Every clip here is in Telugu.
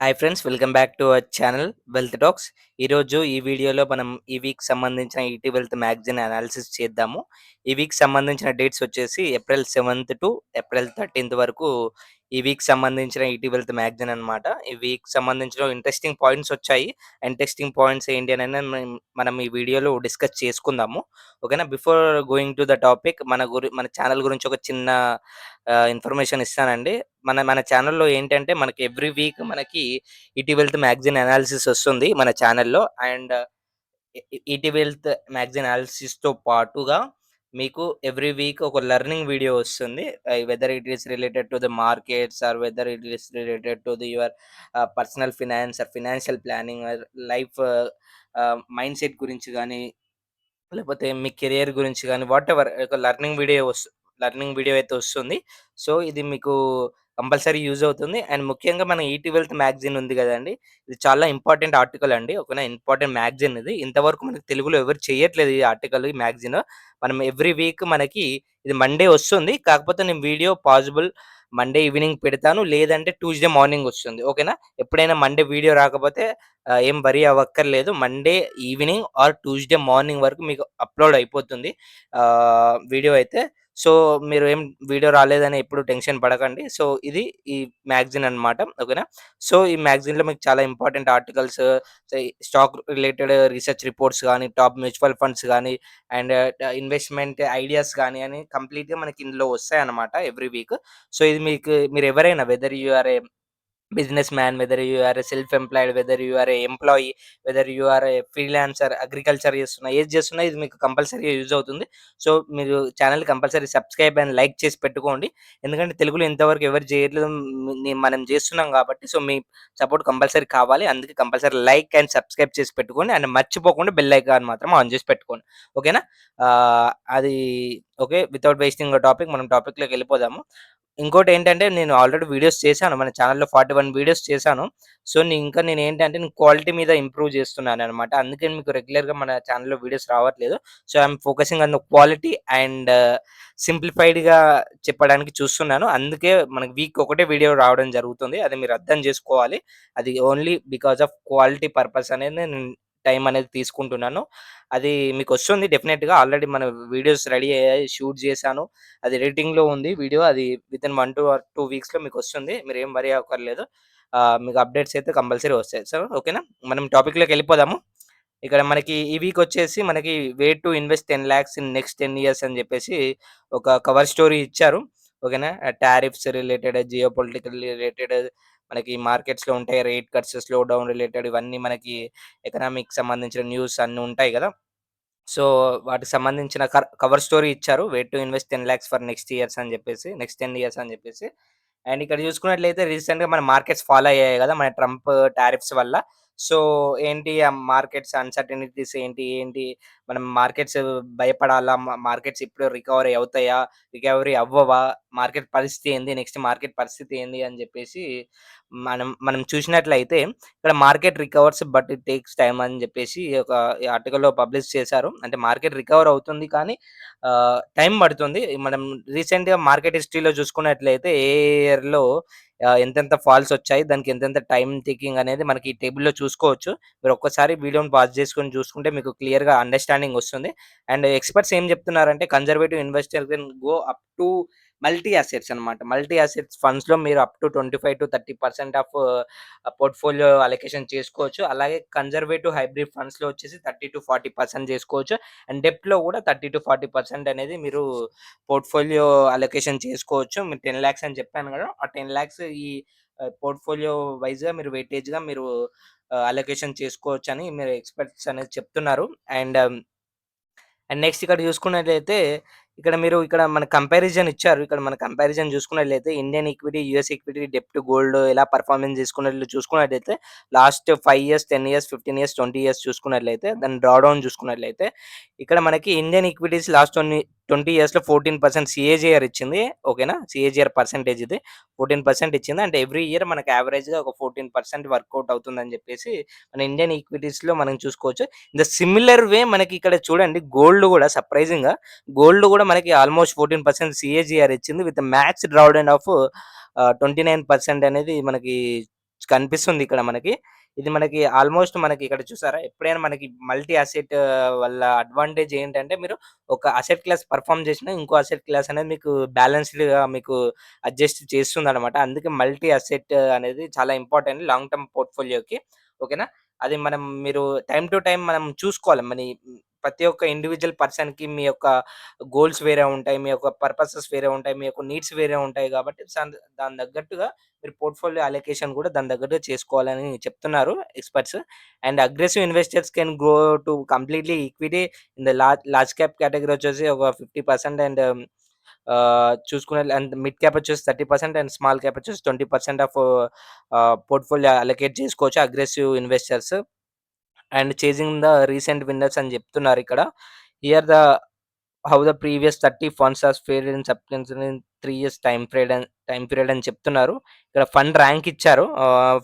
Hi friends, welcome back to our channel wealth tax. ఈరోజు ఈ వీడియోలో మనం ఈ వీక్ సంబంధించిన ఈటీ వెల్త్ మ్యాగజైన్ అనాలిసిస్ చేద్దాము. ఈ వీక్ సంబంధించిన డేట్స్ వచ్చేసి April 7th to April 13th వరకు ఈ వీక్ సంబంధించిన ఈటీ వెల్త్ మ్యాగజైన్ అనమాట. ఈ వీక్ సంబంధించిన ఇంట్రెస్టింగ్ పాయింట్స్ వచ్చాయి. ఇంట్రెస్టింగ్ పాయింట్స్ ఏంటి అని మనం ఈ వీడియోలో డిస్కస్ చేసుకుందాము. ఓకేనా. Before going to the topic, మన ఛానల్ గురించి ఒక చిన్న ఇన్ఫర్మేషన్ ఇస్తానండి. మన మన ఛానల్‌లో ఏంటంటే మనకి ఎవ్రీ వీక్ మనకి ఈటీ వెల్త్ మ్యాగజైన్ అనాలిసిస్ వస్తుంది మన ఛానల్‌లో. అండ్ ఈటీ వెల్త్ మ్యాగజైన్ అనాలిసిస్‌తో పాటుగా మీకు ఎవ్రీ వీక్ ఒక లెర్నింగ్ వీడియో వస్తుంది. Whether it is related to the markets or whether it is related to your personal finance or financial planning or life mindset గురించి గాని, లేపోతే మీ కెరియర్ గురించి గాని, వాటెవర్ ఒక లెర్నింగ్ వీడియో అయితే వస్తుంది. సో, ఇది మీకు కంపల్సరీ యూజ్ అవుతుంది. అండ్ ముఖ్యంగా మన ఈటీ వెల్త్ మ్యాగజైన్ ఉంది గదండీ! ఇది చాలా ఇంపార్టెంట్ ఆర్టికల్ అండి. ఓకేనా. ఇంపార్టెంట్ మ్యాగజైన్ ఇది. ఇంతవరకు మనకు తెలుగులో ఎవరు చేయట్లేదు ఈ ఆర్టికల్, ఈ మ్యాగజైన్. మనం ఎవ్రీ వీక్ మనకి ఇది మండే వస్తుంది. కాకపోతే నేను వీడియో పాసిబుల్ మండే ఈవినింగ్ పెడతాను. లేదంటే ట్యూస్‌డే మార్నింగ్ వస్తుంది. ఓకేనా. ఎప్పుడైనా మండే వీడియో రాకపోతే ఏం వరీ అవ్వక్కర్లేదు. Monday evening or Tuesday morning వరకు మీకు అప్‌లోడ్ అయిపోతుంది వీడియో అయితే. సో, మీరు వీడియో రాలేదని ఎప్పుడు టెన్షన్ పడకండి. సో, ఇది ఈ మ్యాగజైన్ అన్నమాట. ఓకేనా. సో, ఈ మ్యాగజైన్‌లో మీకు చాలా important articles, stock related research reports గాని, టాప్ మ్యూచువల్ ఫండ్స్ గాని, అండ్ ఇన్వెస్ట్‌మెంట్ ఐడియాస్ గాని అని కంప్లీట్‌గా మనకి ఇందులో వస్తాయన్నమాట ఎవ్రీ వీక్. సో, ఇది మీరెవరైనా whether you are a business man, whether you are a self employed, whether you are a employee, whether you are a freelancer, agriculture చేస్తున్నా, ఏది చేస్తున్నా ఇది మీకు కంపల్సరీగా యూజ్ అవుతుంది. సో, మీరు channel compulsory subscribe and like చేసి పెట్టుకోండి. ఎందుకంటే తెలుగులో ఇంతవరకు ఎవరు చేయట్లేదు. మనం చేస్తున్నాం కాబట్టి, సో, మీ సపోర్ట్ కంపల్సరీ కావాలి. అందుకే కంపల్సరీ లైక్ అండ్ సబ్స్క్రైబ్ చేసి పెట్టుకోండి. అండ్ మర్చిపోకుండా బెల్ ఐకాన్ మాత్రం ఆన్ చేసి పెట్టుకోండి. ఓకేనా. అది ఓకే. వితౌట్ వేస్టింగ్ టాపిక్, మనం టాపిక్‌లోకి వెళ్ళిపోదాము. ఇంకోటేంటంటే, నేను ఆల్రెడీ వీడియోస్ చేశాను. మన ఛానెల్‌లో 41 వీడియోస్ చేశాను. సో, నేనేంటంటే నేను క్వాలిటీ మీద ఇంప్రూవ్ చేస్తున్నాననమాట. అందుకే మీకు రెగ్యులర్‌గా మన ఛానెల్‌లో వీడియోస్ రావట్లేదు. So, I'm focusing on the quality and సింప్లిఫైడ్‌గా చెప్పడానికి చూస్తున్నాను. అందుకే మనకి వీక్ ఒకటే వీడియో రావడం జరుగుతుంది. అది మీరు అర్థం చేసుకోవాలి. అది only because of quality purpose అనేది నేను టైం అనేది తీసుకుంటున్నాను. అది మీకొస్తుంది డెఫినెట్‌గా. ఆల్రెడీ మన వీడియోస్ రెడీ అయ్యాయి. షూట్ చేశాను. అది ఎడిటింగ్‌లో ఉంది వీడియో. అది వితిన్ 1-2 వీక్స్‌లో మీకొస్తుంది. మీరేం వరీ అవ్వక్కర్లేదు. మీకు అప్డేట్స్ అయితే కంపల్సరీ వస్తాయి. సో, ఓకేనా. మనం టాపిక్‌లోకెళ్ళిపోదాము. ఇక్కడ మనకి ఈ వీక్ వచ్చేసి మనకి way to invest 10,00,000 in next 10 years అని చెప్పేసి ఒక కవర్ స్టోరీ ఇచ్చారు. ఓకేనా. టారిఫ్స్ రిలేటెడ్, జియోపొలిటికల్ రిలేటెడ్, మనకి మార్కెట్స్‌లో ఉంటాయి. Rate cuts, slow down related ఇవన్నీ మనకి ఎకనామిక్‌కి సంబంధించిన న్యూస్ అన్నీ ఉంటాయి గదా! సో, వాటికి సంబంధించిన కవర్ స్టోరీ ఇచ్చారు. Way to invest 10,00,000 for next years అని జెప్పేసి, నెక్స్ట్ 10 ఇయర్స్ అని జెప్పేసి. అండ్ ఇక్కడ చూసుకున్నట్లయితే రీసెంట్‌గా మన మార్కెట్స్ ఫాలో అయ్యాయి గదా! మన ట్రంప్ టారిఫ్స్ వల్ల. సో, ఏంటి ఆ మార్కెట్స్ అన్‌సర్టెనిటీస్ ఏంటి? మనం మార్కెట్స్ భయపడాలా? మార్కెట్స్ ఇప్పుడు రికవరీ అవుతాయా? రికవరీ అవ్వవా? మార్కెట్ పరిస్థితి ఏంది? నెక్స్ట్ మార్కెట్ పరిస్థితి ఏంది? అని జెప్పేసి మనం మనం చూసినట్లయితే ఇక్కడ market recovers but it takes time అని చెప్పేసి ఒక ఆర్టికల్‌లో పబ్లిష్ చేశారు. అంటే మార్కెట్ రికవర్ అవుతుంది కానీ టైం పడుతుంది. మనం రీసెంట్‌గా మార్కెట్ హిస్టరీలో చూసుకున్నట్లయితే ఏ ఇయర్‌లో ఎంతెంత ఫాల్స్ వచ్చాయి, దానికి ఎంతెంత టైమ్ టేకింగ్ అనేది మనకి ఈ టేబుల్‌లో చూసుకోవచ్చు. మీరు ఒక్కసారి వీడియోని పాజ్ చేసుకొని చూసుకుంటే మీకు క్లియర్‌గా అండర్‌స్టాండింగ్ వస్తుంది. అండ్ ఎక్స్‌పర్ట్స్ ఏం చెప్తున్నారంటే conservative investor can go up to multi assets అన్నమాట. మల్టీ అసెట్స్ ఫండ్స్‌లో మీరు up to 25-30% of portfolio allocation చేసుకోవచ్చు. అలాగే కన్జర్వేటివ్ హైబ్రిడ్ ఫండ్స్‌లో వచ్చేసి 30-40% చేసుకోవచ్చు. అండ్ డెబ్ట్‌లో కూడా 30-40% అనేది మీరు పోర్ట్‌ఫోలియో అలొకేషన్ చేసుకోవచ్చు. మీరు 10,00,000 అని చెప్పాను గదా! ఆ 10,00,000 ఈ పోర్ట్‌ఫోలియో వైస్‌గా మీరు వెయిటేజ్‌గా మీరు అలొకేషన్ చేసుకోవచ్చని మీరు ఎక్స్‌పర్ట్స్ అనేది చెప్తున్నారు. అండ్ నెక్స్ట్ ఇక్కడ చూసుకున్నట్లయితే, ఇక్కడ మన కంపారిజన్ ఇచ్చారు. ఇక్కడ మన కంపారిజన్ చూసుకున్నట్లయితే ఇండియన్ ఈక్విటీ, యూఎస్ ఈక్విటీ, డెబ్ట్, గోల్డ్ ఎలా పెర్ఫార్మెన్స్ చూసుకున్నట్లయితే last 5 years, 10 years, 15 years, 20 years చూసుకున్నట్లయితే దాని డ్రా డౌన్ చూసుకున్నట్లయితే ఇక్కడ మనకి ఇండియన్ ఈక్విటీస్ లాస్ట్ 20 ఇయర్స్‌లో 14% సీఏజీఆర్ ఇచ్చింది. ఓకేనా. సీఏజీఆర్ పర్సెంటేజ్ ఇది. 14% ఇచ్చింది. అంటే ఎవ్రీ ఇయర్ మనకు యావరేజ్‌గా ఒక 14% వర్కౌట్ అవుతుందని చెప్పేసి మన ఇండియన్ ఈక్విటీస్‌లో మనం చూసుకోవచ్చు. ఇన్ ద సిమిలర్ వే మనకి ఇక్కడ చూడండి గోల్డ్ గూడా సర్ప్రైజింగ్‌గా గోల్డ్ గూడా మనకి ఆల్‌మోస్ట్ 14% సీఏజీఆర్ ఇచ్చింది. విత్ మ్యాక్స్ డ్రావడౌన్ ఆఫ్ 29% అనేది మనకి కనిపిస్తుంది ఇక్కడ మనకి. ఇది మనకి ఆల్‌మోస్ట్ మనకి ఇక్కడ చూసారా? ఎప్పుడైనా మనకి మల్టీ అసెట్ వల్ల అడ్వాంటేజ్ ఏంటంటే, మీరు ఒక అసెట్ క్లాస్ పెర్ఫార్మ్ చేసినా, ఇంకో అసెట్ క్లాస్ అనేది మీకు బ్యాలెన్స్‌డ్‌గా మీకు అడ్జస్ట్ చేస్తుందనమాట. అందుకే మల్టీ అసెట్ అనేది చాలా ఇంపార్టెంట్ లాంగ్ టర్మ్ పోర్ట్‌ఫోలియోకి. ఓకేనా? అది మీరు టైమ్ టు టైమ్ మనం చూసుకోవాలి. ప్రతి ఒక్క ఇండివిడ్యువల్ పర్సన్‌కి మీ యొక్క గోల్స్ వేరే ఉంటాయి. మీ యొక్క పర్పసెస్ వేరే ఉంటాయి. మీ యొక్క నీడ్స్ వేరే ఉంటాయి కాబట్టి దాని తగ్గట్టుగా మీరు పోర్ట్‌ఫోలియో అలోకేషన్ కూడా దాని తగ్గట్టుగా చేసుకోవాలని చెప్తున్నారు experts. And aggressive investors can go to completely equity in the large cap category వచ్చేసి ఒక 50% అండ్ చూసుకునే అండ్ మిడ్ క్యాప్ వచ్చేసి 30% అండ్ స్మాల్ క్యాప్ వచ్చేసి 20% ఆఫ్ పోర్ట్‌ఫోలియో అలొకేట్ చేసుకోవచ్చు aggressive investors. And chasing the recent winners అని చెప్తున్నారిక్కడ. Here how the previous 30 funds has fared in substance in 3 years time period అని చెప్తున్నారు. ఇక్కడ ఫండ్ ర్యాంక్ ఇచ్చారు.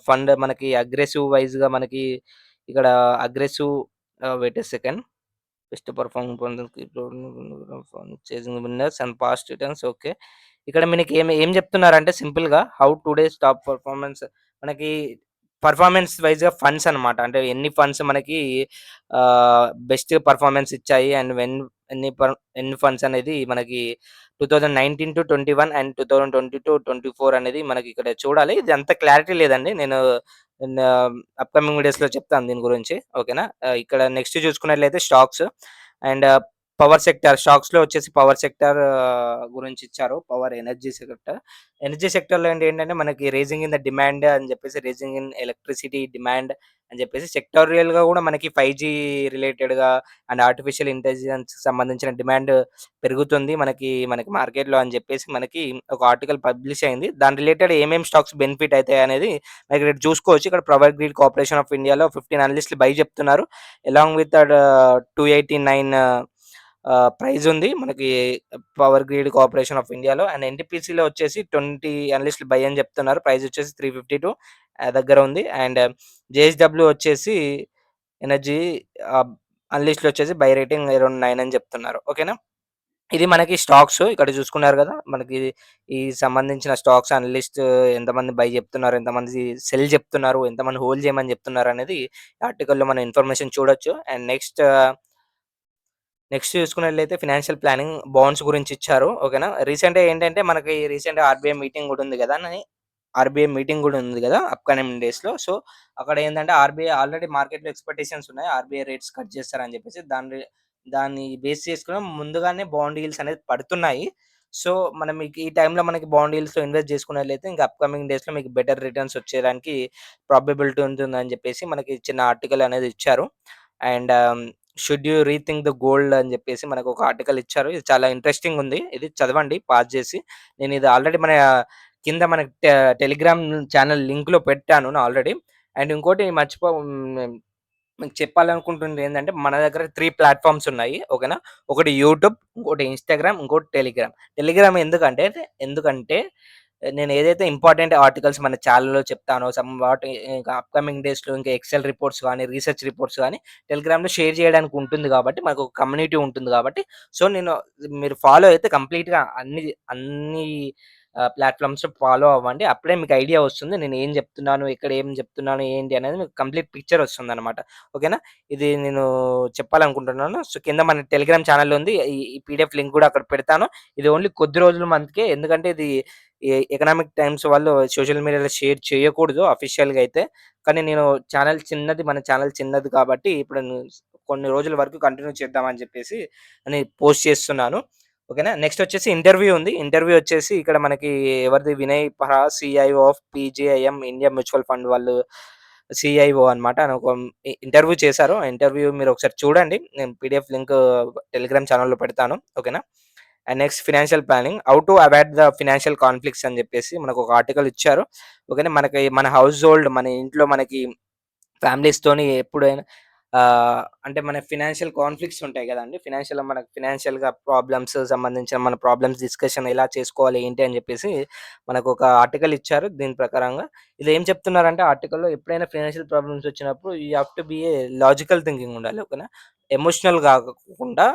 ఫండ్ మనకి అగ్రెసివ్ వైస్‌గా మనకి ఇక్కడ aggressive wait a second. Best performing chasing winners and past returns okay. ఇక్కడ మనకి ఏం ఏం చెప్తున్నారంటే సింపుల్‌గా హౌ టుడేస్ టాప్ పెర్ఫార్మన్స్ మనకి పెర్ఫార్మన్స్ వైస్‌గా ఫండ్స్ అన్నమాట. అంటే ఎన్ని ఫండ్స్ మనకి బెస్ట్ పెర్ఫార్మన్స్ ఇచ్చాయి అండ్ ఎన్ని పర్ ఎన్ని ఫండ్స్ అనేది మనకి 2019-21 అండ్ 2020-24 అనేది మనకి ఇక్కడ చూడాలి. ఇది అంత క్లారిటీ లేదండి. నేను అప్‌కమింగ్ వీడియోస్‌లో చెప్తాను దీని గురించి. ఓకేనా? ఇక్కడ నెక్స్ట్ చూసుకున్నట్లయితే స్టాక్స్ అండ్ పవర్ సెక్టార్ స్టాక్స్‌లో వచ్చేసి పవర్ సెక్టార్ గురించి ఇచ్చారు. Power energy sector. ఎనర్జీ సెక్టార్‌లో ఏంటంటే మనకి రైజింగ్ ఇన్ ద డిమాండ్ అని చెప్పేసి రైజింగ్ ఇన్ ఎలక్ట్రిసిటీ డిమాండ్ అని చెప్పేసి సెక్టారియల్‌గా కూడా మనకి 5జీ రిలేటెడ్‌గా అండ్ ఆర్టిఫిషియల్ ఇంటెలిజెన్స్‌కి సంబంధించిన డిమాండ్ పెరుగుతుంది మనకి మార్కెట్‌లో అని చెప్పేసి మనకి ఒక ఆర్టికల్ పబ్లిష్ అయింది. దాని రిలేటెడ్ ఏమేం స్టాక్స్ బెనిఫిట్ అయితాయి అనేది మనకి ఇక్కడ చూసుకోవచ్చు. ఇక్కడ పవర్ గ్రిడ్ కార్పొరేషన్ ఆఫ్ ఇండియాలో 15 అనలిస్టులు బై చెప్తున్నారు. అలాంగ్ విత్ 289 ప్రైజ్ ఉంది. మనకి పవర్ గ్రిడ్ కార్పొరేషన్ ఆఫ్ ఇండియాలో అండ్ ఎన్‌టిపిసిలో వచ్చేసి 20 అనలిస్టులు బై అని చెప్తున్నారు. ప్రైస్ వచ్చేసి 352 దగ్గర ఉంది. అండ్ జేఎస్‌డబ్ల్యూ వచ్చేసి ఎనర్జీ ఆహ్, అనలిస్ట్‌లు వచ్చేసి బై రేటింగ్ అరౌండ్ 9 అని చెప్తున్నారు. ఓకేనా? ఇది మనకి స్టాక్స్ ఇక్కడ చూసుకున్నారు గదా! మనకి ఈ సంబంధించిన స్టాక్స్ అనలిస్ట్ ఎంతమంది బై చెప్తున్నారు, ఎంతమంది సెల్ చెప్తున్నారు, ఎంతమంది హోల్డ్ చేయమని చెప్తున్నారనేది ఆర్టికల్‌లో మనం ఇన్ఫర్మేషన్ చూడొచ్చు. అండ్ నెక్స్ట్ చూసుకున్నట్లయితే ఫినాన్షియల్ ప్లానింగ్ బాండ్స్ గురించి ఇచ్చారు. ఓకేనా? రీసెంట్‌గా ఆర్‌బీఐ మీటింగ్ గూడా ఉంది గదా! ఆర్‌బీఐ మీటింగ్ గూడా ఉంది గదా! అప్‌కమింగ్ డేస్‌లో. సో, అక్కడ ఏందంటే ఆర్‌బీఐ ఆల్రెడీ మార్కెట్‌లో ఎక్స్‌పెక్టేషన్స్ ఉన్నాయి. ఆర్‌బీఐ రేట్స్ కట్ చేస్తారని చెప్పేసి. దాన్ని బేస్ చేసుకొని ముందుగానే బాండ్ యీల్డ్స్ అనేది పడుతున్నాయి. సో, మనం ఈ టైంలో మనకి బాండ్ యీల్డ్స్‌లో ఇన్వెస్ట్ చేసుకున్నట్లయితే ఇంకా అప్‌కమింగ్ డేస్‌లో మీకు బెటర్ రిటర్న్స్ వచ్చేయడానికి ప్రాబబిలిటీ ఉంటుందని చెప్పేసి మనకి చిన్న ఆర్టికల్ అనేది ఇచ్చారు. And should you rethink the gold అని చెప్పేసి మనకు ఒక ఆర్టికల్ ఇచ్చారు. ఇది చాలా ఇంట్రెస్టింగ్ ఉంది. ఇది చదవండి పాజ్ చేసి. నేను ఇది ఆల్రెడీ కింద మనకి టెలిగ్రామ్ ఛానల్ లింక్‌లో పెట్టాను ఆల్రెడీ. అండ్ ఇంకోటి మీకు చెప్పాలనుకుంటుంది ఏందంటే, మన దగ్గర 3 ప్లాట్‌ఫార్మ్స్ ఉన్నాయి. ఓకేనా? ఒకటి యూట్యూబ్, ఇంకోటి ఇన్‌స్టాగ్రామ్, ఇంకోటి టెలిగ్రామ్. టెలిగ్రామ్ ఎందుకంటే నేను ఏదైతే ఇంపార్టెంట్ ఆర్టికల్స్ మన ఛానెల్‌లో చెప్తానో ఇంకా అప్‌కమింగ్ డేస్‌లో ఇంకా ఎక్సెల్ రిపోర్ట్స్ గాని, రీసెర్చ్ రిపోర్ట్స్ గాని టెలిగ్రామ్‌లో షేర్ చేయడానికి ఉంటుంది గాబట్టి, మనకొక కమ్యూనిటీ ఉంటుంది గాబట్టి, సో, మీరు ఫాలో అయితే కంప్లీట్‌గా అన్ని ప్లాట్‌ఫార్మ్స్ ఫాలో అవ్వండి. అప్పుడే మీకు ఐడియా వస్తుంది. నేను ఏం జెప్తున్నాను, ఎక్కడ ఏం జెప్తున్నాను, ఏంటి అనేది మీకు కంప్లీట్ పిక్చర్ వస్తుందనమాట. ఓకేనా? ఇది నేను చెప్పాలనుకుంటున్నాను. సో, కింద మన టెలిగ్రామ్ ఛానెల్ ఉంది. ఈ పీడీఎఫ్ లింక్ గూడా అక్కడ పెడతాను. ఇది ఓన్లీ కొద్ది రోజుల మందికే. ఎందుకంటే ఇది ఎకనామిక్ టైమ్స్ వాళ్ళు సోషల్ మీడియాలో షేర్ చేయకూడదు అఫీషియల్‌గా అయితే. కానీ మన ఛానెల్ చిన్నది కాబట్టి ఇప్పుడు కొన్ని రోజుల వరకు కంటిన్యూ చేద్దామని చెప్పేసి పోస్ట్ చేస్తున్నాను. ఓకేనా? నెక్స్ట్ వచ్చేసి ఇంటర్వ్యూ ఉంది. ఇంటర్వ్యూ వచ్చేసి ఇక్కడ మనకి ఎవరిది Vinay Paha CIO of PGIM India mutual fund వాళ్ళు సీఐఓ అనమాట. ఆయన ఒక ఇంటర్వ్యూ చేశారు. ఆ ఇంటర్వ్యూ మీరు ఒకసారి చూడండి. నేను పీడీఎఫ్ లింక్ టెలిగ్రామ్ ఛానెల్‌లో పెడతాను. ఓకేనా? And next financial planning. How to avoid the financial conflicts అని చెప్పేసి మనకొక ఆర్టికల్ ఇచ్చారు. ఓకేనా? మన హౌస్ హోల్డ్ మన ఇంట్లో మనకి ఫ్యామిలీస్‌తోని ఎప్పుడైనా అంటే మన ఫినాన్షియల్ కాన్‌ఫ్లిక్ట్స్ ఉంటాయి గదండీ! మనకు ఫినాన్షియల్‌గా ప్రాబ్లమ్స్ సంబంధించిన మన ప్రాబ్లమ్స్ డిస్కషన్ ఎలా చేసుకోవాలి, ఏంటి అని జెప్పేసి మనకొక ఆర్టికల్ ఇచ్చారు. దీని ప్రకారంగా ఇదేం చెప్తున్నారంటే ఆర్టికల్‌లో ఎప్పుడైనా ఫినాన్షియల్ ప్రాబ్లమ్స్ వచ్చినప్పుడు you have to be a logical thinking ఉండాలి. ఓకేనా? ఎమోషనల్ గాకుండా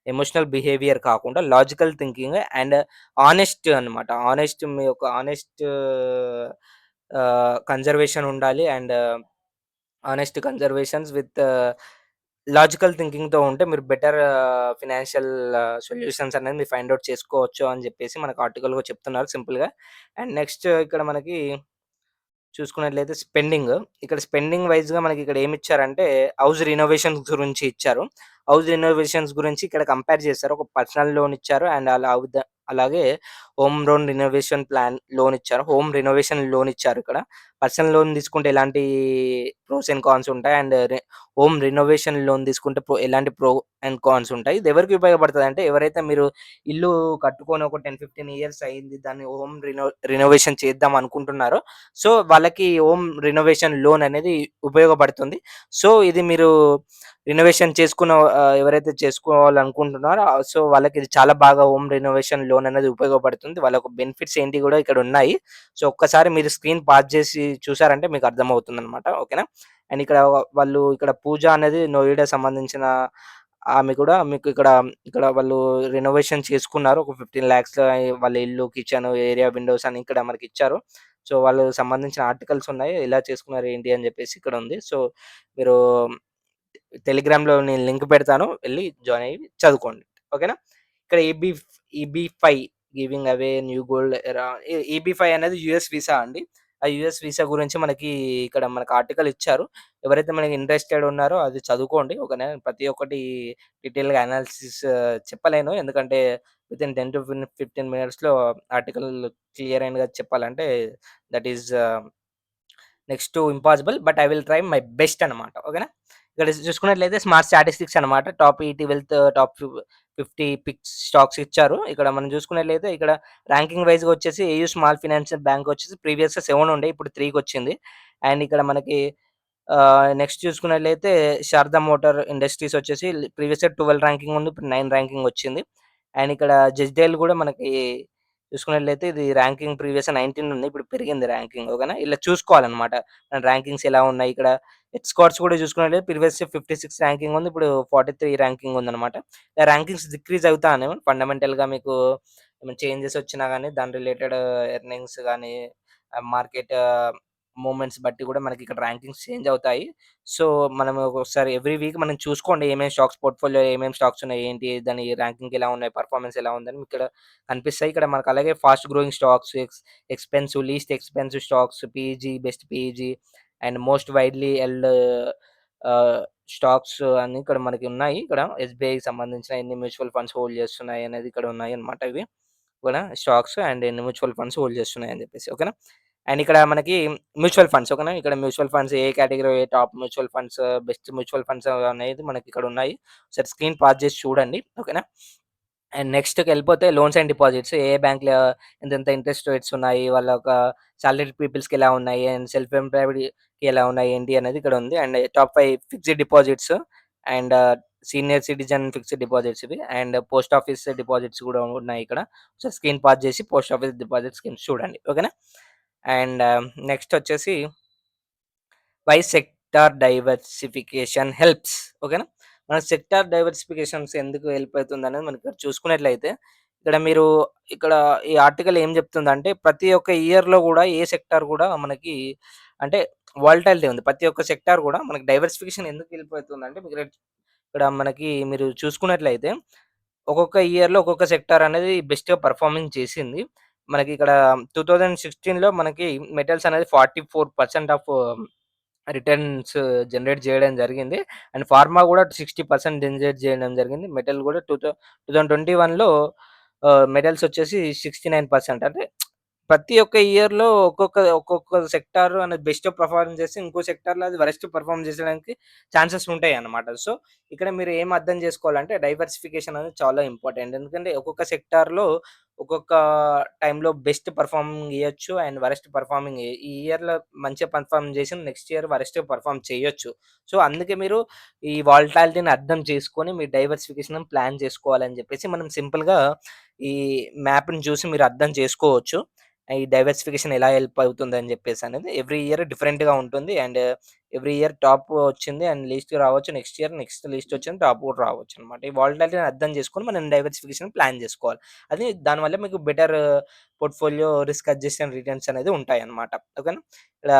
ఎమోషనల్ బిహేవియర్ కాకుండా లాజికల్ థింకింగ్ అండ్ హానెస్ట్ అన్నమాట. హానెస్ట్ మీ యొక్క హానెస్ట్ కన్జర్వేషన్ ఉండాలి. And honest conservations with logical థింకింగ్‌తో ఉంటే మీరు బెటర్ ఫినాన్షియల్ సొల్యూషన్స్ అనేది మీరు ఫైండ్ ఔట్ చేసుకోవచ్చు అని జెప్పేసి మనకు ఆర్టికల్‌లో చెప్తున్నారు సింపుల్‌గా. అండ్ నెక్స్ట్ ఇక్కడ మనకి చూసుకున్నట్లయితే స్పెండింగ్. ఇక్కడ స్పెండింగ్ వైస్‌గా మనకిక్కడ ఏమిచ్చారంటే, హౌస్ రినోవేషన్స్ గురించి ఇచ్చారు. హౌస్ రినోవేషన్స్ గురించి ఇక్కడ కంపేర్ చేశారు. ఒక పర్సనల్ లోన్ ఇచ్చారు. అండ్ అలాగే home loan renovation plan loan ఇచ్చారు. హోమ్ రినోవేషన్ లోన్ ఇచ్చారు ఇక్కడ. పర్సనల్ లోన్ తీసుకుంటే ఎలాంటి ప్రోస్ అండ్ కాన్స్ ఉంటాయి. అండ్ హోమ్ రినోవేషన్ లోన్ తీసుకుంటే ఎలాంటి ప్రో అండ్ కాన్స్ ఉంటాయి. ఇది ఎవరికి ఉపయోగపడతదంటే, ఎవరైతే మీరు ఇల్లు కట్టుకొని ఒక 10, 15 ఇయర్స్ అయింది. దాన్ని హోమ్ రినోవేషన్ చేద్దాం అనుకుంటున్నారో, సో, వాళ్ళకి హోమ్ రినోవేషన్ లోన్ అనేది ఉపయోగపడుతుంది. సో, ఇది మీరు రినోవేషన్ చేసుకున్న ఎవరైతే చేసుకోవాలనుకుంటున్నారో సో, వాళ్ళకి ఇది చాలా బాగా హోమ్ రినోవేషన్ లోన్ అనేది ఉపయోగపడుతుంది. వాళ్ళకు బెనిఫిట్స్ ఏంటి గూడా ఇక్కడ ఉన్నాయి. సో, ఒక్కసారి మీరు స్క్రీన్ పాజ్ చేసి చూసారంటే మీకు అర్థమవుతుందనమాట. ఓకేనా? అండ్ ఇక్కడ వాళ్ళు ఇక్కడ పూజ అనేది నోయిడా సంబంధించిన ఆమె కూడా మీకు ఇక్కడ వాళ్ళు రెనోవేషన్ చేసుకున్నారు. ఒక 15,00,000 వాళ్ళ ఇల్లు, కిచెన్, ఏరియా, విండోస్ అని ఇక్కడ మనకిచ్చారు. సో, వాళ్ళు సంబంధించిన ఆర్టికల్స్ ఉన్నాయి. ఎలా చేసుకున్నారు ఏంటి అని జెప్పేసి ఇక్కడ ఉంది. సో, మీరు టెలిగ్రామ్‌లో నేను లింక్ పెడతాను. వెళ్లి జాయిన్ అయ్యి చదువుకోండి. ఓకేనా? ఇక్కడ ఈబీ-5 గివింగ్ అవే న్యూ గోల్డ్ ఎరా ఈబీ-5 అనేది యూఎస్ వీసా అండి. ఆ యూఎస్ వీసా గురించి ఇక్కడ మనకు ఆర్టికల్ ఇచ్చారు. ఎవరైతే మనకి ఇంట్రెస్టెడ్ ఉన్నారో అది చదువుకోండి. ఓకేనా? ప్రతి ఒక్కటి డీటెయిల్‌గా అనాలిసిస్ చెప్పలేను. ఎందుకంటే వితిన్ 10-15 మినిట్స్‌లో ఆర్టికల్ క్లియర్ అయినగా చెప్పాలంటే that is next to impossible. But I will try my best అనమాట. ఓకేనా? ఇక్కడ చూసుకున్నట్లయితే స్మార్ట్ స్టాటిస్టిక్స్ అనమాట. టాప్ ఈటీ వెల్త్ టాప్ 50 పిక్స్ స్టాక్స్ ఇచ్చారు. ఇక్కడ మనం చూసుకున్నట్లయితే ఇక్కడ ర్యాంకింగ్ వైస్‌గా వచ్చేసి ఏయూ స్మాల్ ఫైనాన్షియల్ బ్యాంక్ వచ్చేసి ప్రీవియస్‌గా 7 ఉండే. ఇప్పుడు 3కి వచ్చింది. అండ్ ఇక్కడ మనకి నెక్స్ట్ చూసుకున్నట్లయితే శారదా మోటార్ ఇండస్ట్రీస్ వచ్చేసి ప్రీవియస్‌గా 12 ర్యాంకింగ్ ఉంది. ఇప్పుడు 9 ర్యాంకింగ్ వచ్చింది. అండ్ ఇక్కడ జెస్‌డేల్ కూడా మనకి చూసుకున్నట్లయితే ఇది ర్యాంకింగ్ ప్రీవియస్‌గా 19 ఉంది. ఇప్పుడు పెరిగింది ర్యాంకింగ్. ఓకేనా? ఇలా చూసుకోవాలన్నమాట. ర్యాంకింగ్స్ ఎలా ఉన్నాయి. ఇక్కడ ఎస్కార్ట్స్ కూడా చూసుకున్నట్లయితే ప్రీవియస్‌గా 56 ర్యాంకింగ్ ఉంది. ఇప్పుడు 43 ర్యాంకింగ్ ఉందన్నమాట. ర్యాంకింగ్స్ డిక్రీజ్ అవుతానే ఫండమెంటల్‌గా మీకు ఏమైనా చేంజెస్ వచ్చినా గాని దాని రిలేటెడ్ ఎర్నింగ్స్ గాని, మార్కెట్ మూవ్‌మెంట్స్ బట్టి కూడా మనకి ఇక్కడ ర్యాంకింగ్స్ చేంజ్ అవుతాయి. సో, మనం ఒకసారి ఎవ్రీ వీక్ మనం చూసుకోండి. ఏమేం స్టాక్స్ పోర్ట్‌ఫోలియో ఏమేం స్టాక్స్ ఉన్నాయి, ఏంటి దాని ర్యాంకింగ్ ఎలా ఉన్నాయి, పెర్ఫార్మన్స్ ఎలా ఉందని ఇక్కడ కనిపిస్తాయి. ఇక్కడ మనకు అలాగే fast growing stocks, expensive, least expensive stocks, PEG, best PEG and most widely held ఆహ్, స్టాక్స్ అని ఇక్కడ మనకి ఉన్నాయి. ఇక్కడ ఎస్‌బీఐకి సంబంధించిన ఎన్ని మ్యూచువల్ ఫండ్స్ హోల్డ్ చేస్తున్నాయి అనేది ఇక్కడ ఉన్నాయన్నమాట ఇవి. కూడా స్టాక్స్ అండ్ ఎన్ని మ్యూచువల్ ఫండ్స్ హోల్డ్ చేస్తున్నాయి అని చెప్పేసి. ఓకేనా? అండ్ ఇక్కడ మనకి మ్యూచువల్ ఫండ్స్ ఓకేనా? ఇక్కడ మ్యూచువల్ ఫండ్స్ ఏ కేటగరీ, ఏ top mutual funds, best mutual funds అనేది మనకి ఇక్కడ ఉన్నాయి. ఒకసారి స్క్రీన్ పాజ్ చేసి చూడండి. ఓకేనా? అండ్ నెక్స్ట్‌కెళ్ళిపోతే లోన్స్ అండ్ డిపాజిట్స్. ఏ బ్యాంక్‌లో ఎంతెంత ఇంట్రెస్ట్ రేట్స్ ఉన్నాయి. వాళ్ళ ఒక సాలరీడ్ పీపుల్స్‌కి ఎలా ఉన్నాయి. అండ్ సెల్ఫ్ ఎంప్లాయిడ్‌కి ఎలా ఉన్నాయి. ఏంటి అనేది ఇక్కడ ఉంది. And top 5 fixed deposits and senior citizen fixed deposits ఇవి. అండ్ పోస్ట్ ఆఫీస్ డిపాజిట్స్ కూడా ఉన్నాయి ఇక్కడ. సో, స్క్రీన్ పాజ్ చేసి పోస్ట్ ఆఫీస్ డిపాజిట్ స్కీమ్స్ చూడండి. ఓకేనా? అండ్ నెక్స్ట్ వచ్చేసి వై సెక్టార్ డైవర్సిఫికేషన్ హెల్ప్స్. ఓకేనా? మన సెక్టార్ డైవర్సిఫికేషన్స్ ఎందుకు హెల్ప్ అవుతుందనేది మనకి ఇక్కడ చూసుకున్నట్లయితే, ఇక్కడ మీరు ఇక్కడ ఈ ఆర్టికల్ ఏం చెప్తుందంటే, ప్రతి ఒక్క ఇయర్‌లో గూడా ఏ సెక్టార్ గూడా మనకి అంటే వాలటాలిటీ ఉంది. ప్రతి ఒక్క సెక్టార్ గూడా మనకి డైవర్సిఫికేషన్ ఎందుకు హెల్ప్ అవుతుందంటే, ఇక్కడ మనకి మీరు చూసుకున్నట్లయితే, ఒక్కొక్క ఇయర్‌లో ఒక్కొక్క సెక్టార్ అనేది బెస్ట్‌గా పెర్ఫార్మింగ్ చేసింది. మనకి ఇక్కడ 2016లో మనకి మెటల్స్ అనేది 44% ఆఫ్ రిటర్న్స్ జనరేట్ చేయడం జరిగింది. అండ్ ఫార్మా గూడా 60% జనరేట్ చేయడం జరిగింది. మెటల్ గూడా 2021లో మెటల్స్ వచ్చేసి 69% అంటే ప్రతి ఒక్క ఇయర్‌లో ఒక్కొక్క సెక్టార్ అనేది బెస్ట్ పెర్ఫార్మ్ చేస్తే, ఇంకో సెక్టార్‌లో అది వరస్ట్ పెర్ఫార్మ్ చేసేయడానికి ఛాన్సెస్ ఉంటాయన్నమాట. సో, ఇక్కడ మీరు ఏం అర్థం చేసుకోవాలంటే డైవర్సిఫికేషన్ అనేది చాలా ఇంపార్టెంట్. ఎందుకంటే ఒక్కొక్క సెక్టార్‌లో ఒక్కొక్క టైంలో బెస్ట్ పెర్ఫార్మింగ్ ఇయొచ్చు. అండ్ వరస్ట్ పెర్ఫార్మింగ్ ఈ ఇయర్‌లో మంచిగా పెర్ఫార్మ్ చేసి నెక్స్ట్ ఇయర్ వరస్ట్‌గా పెర్ఫార్మ్ చేయొచ్చు. సో, అందుకే మీరు ఈ వాలటాలిటీని అర్థం చేసుకొని మీ డైవర్సిఫికేషన్ ప్లాన్ చేసుకోవాలని చెప్పేసి మనం సింపుల్‌గా ఈ మ్యాప్‌ని చూసి మీరు అర్థం చేసుకోవచ్చు. ఈ డైవర్సిఫికేషన్ ఎలా హెల్ప్ అవుతుందని జెప్పేసనేది ఎవ్రీ ఇయర్ డిఫరెంట్‌గా ఉంటుంది. అండ్ ఎవ్రీ ఇయర్ టాప్ వచ్చింది అండ్ లీస్ట్ రావచ్చు. నెక్స్ట్ ఇయర్ నెక్స్ట్ లీస్ట్ వచ్చింది టాప్ కూడా రావచ్చనమాట. ఈ వాలటాలిటీని అర్థం చేసుకొని మనం డైవర్సిఫికేషన్ ప్లాన్ జేసుకోవాలి. అది దానివల్ల మీకు better portfolio risk adjusted returns అనేది ఉంటాయన్నమాట. ఓకేనా? ఇలా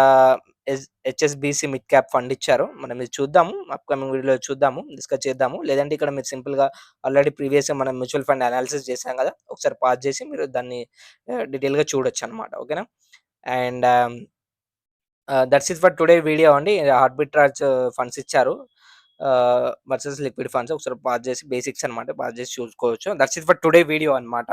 హెచ్ఎస్‌బీసీ మిడ్ క్యాప్ ఫండ్ ఇచ్చారు. మనం ఇది చూద్దాము. అప్‌కమింగ్ వీడియోలో చూద్దాము. డిస్కస్ చేద్దాము. లేదంటే ఇక్కడ మీరు సింపుల్‌గా ఆల్రెడీ ప్రీవియస్‌గా మనం మ్యూచువల్ ఫండ్ అనాలిసిస్ చేసాం గదా! ఒకసారి పాజ్ చేసి మీరు దాన్ని డీటెయిల్‌గా చూడొచ్చనమాట. ఓకేనా? And that's it for today video అండి. ఆర్బిట్రాజ్ ఫండ్స్ ఇచ్చారు. వర్సెస్ లిక్విడ్ ఫండ్స్ ఒకసారి పాజ్ చేసి బేసిక్స్ అనమాట. పాజ్ చేసి చూసుకోవచ్చు. That's it for today video అనమాట.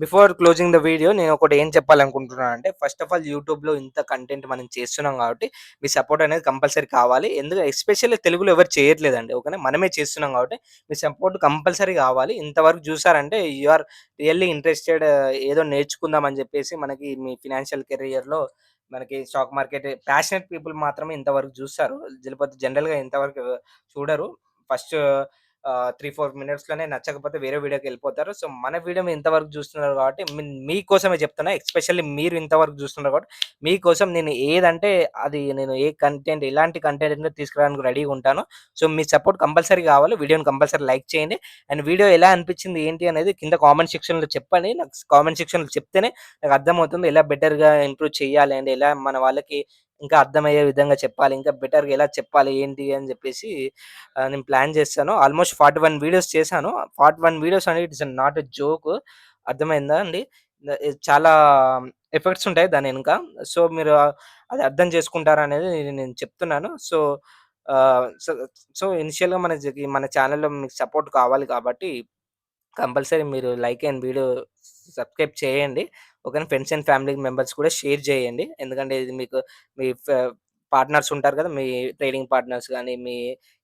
బిఫోర్ క్లోజింగ్ ద వీడియో నేను ఒకటి ఏం చెప్పాలనుకుంటున్నానంటే, ఫస్ట్ ఆఫ్ ఆల్ యూట్యూబ్‌లో ఇంత కంటెంట్ మనం చేస్తున్నాం కాబట్టి, మీ సపోర్ట్ అనేది కంపల్సరీ కావాలి. ఎస్పెషల్లీ తెలుగులో ఎవరు చేయట్లేదండి. ఓకేనా? మనమే చేస్తున్నాం కాబట్టి, మీ సపోర్ట్ కంపల్సరీ కావాలి. ఇంతవరకు చూసారంటే యూ ఆర్ రియల్లీ ఇంట్రెస్టెడ్, ఏదో నేర్చుకుందాం అని చెప్పేసి మనకి మీ ఫినాన్షియల్ కెరియర్‌లో మనకి స్టాక్ మార్కెట్ ప్యాషనేట్ పీపుల్ మాత్రమే ఇంతవరకు జూస్తారు. లేకపోతే జనరల్‌గా ఇంతవరకు చూడరు. ఫస్ట్ 3, 4 మినిట్స్‌లోనే నచ్చకపోతే వేరే వీడియోకెళ్ళిపోతారు. సో, మన వీడియోని ఇంతవరకు జూస్తున్నారు కాబట్టి మీకోసమే చెప్తున్నా. ఎస్పెషల్లీ మీరు ఇంతవరకు జూస్తున్నారు కాబట్టి మీకోసం నేను ఏదంటే అది నేను ఏ కంటెంట్ ఎలాంటి కంటెంట్ తీసుకురావడానికి రెడీగా ఉంటాను. సో, మీ సపోర్ట్ కంపల్సరీ కావాలి. వీడియోని కంపల్సరీ లైక్ చేయండి. అండ్ వీడియో ఎలా అనిపించింది ఏంటి అనేది కింద కామెంట్ సెక్షన్‌లో చెప్పండి. నాకు కామెంట్ సెక్షన్‌లో చెప్తేనే నాకు అర్థమవుతుంది. ఎలా బెటర్‌గా ఇంప్రూవ్ చేయాలి అండ్ ఎలా మన వాళ్ళకి ఇంకా అర్థమయ్యే విధంగా చెప్పాలి. ఇంకా బెటర్‌గా ఎలా చెప్పాలి ఏంటి అని జెప్పేసి నేను ప్లాన్ చేశాను. ఆల్‌మోస్ట్ 41 వీడియోస్ చేశాను. 41 వీడియోస్ అనేది ఇట్స్ నాట్ ఎ జోక్. అర్థమైందా అండి? చాలా ఎఫర్ట్స్ ఉంటాయి దాని ఎనక. సో, మీరు అది అర్థం చేసుకుంటారనేది నేను చెప్తున్నాను. సో, సో సో ఇనిషియల్‌గా మన ఛానెల్‌లో మీకు సపోర్ట్ కావాలి కాబట్టి కంపల్సరీ మీరు లైక్ అండ్ వీడియో సబ్స్క్రైబ్ చేయండి. ఓకేనా? ఫ్రెండ్స్ అండ్ ఫ్యామిలీ మెంబర్స్ కూడా షేర్ చేయండి. ఎందుకంటే ఇది మీకు మీ పార్ట్నర్స్ ఉంటారు కదా! మీ ట్రేడింగ్ పార్ట్నర్స్ గాని, మీ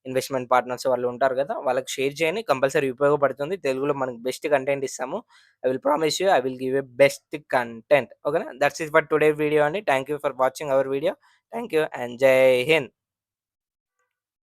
ఇన్వెస్ట్‌మెంట్ పార్ట్నర్స్ వాళ్ళు ఉంటారు కదా! వాళ్ళకి షేర్ చేయండి. కంపల్సరీ ఉపయోగపడుతుంది. తెలుగులో మనకు బెస్ట్ కంటెంట్ ఇస్తాము. I will promise you I will give a best content. ఓకేనా? That's it for today video అండి. Thank you for watching our video. Thank you and జై హింద్.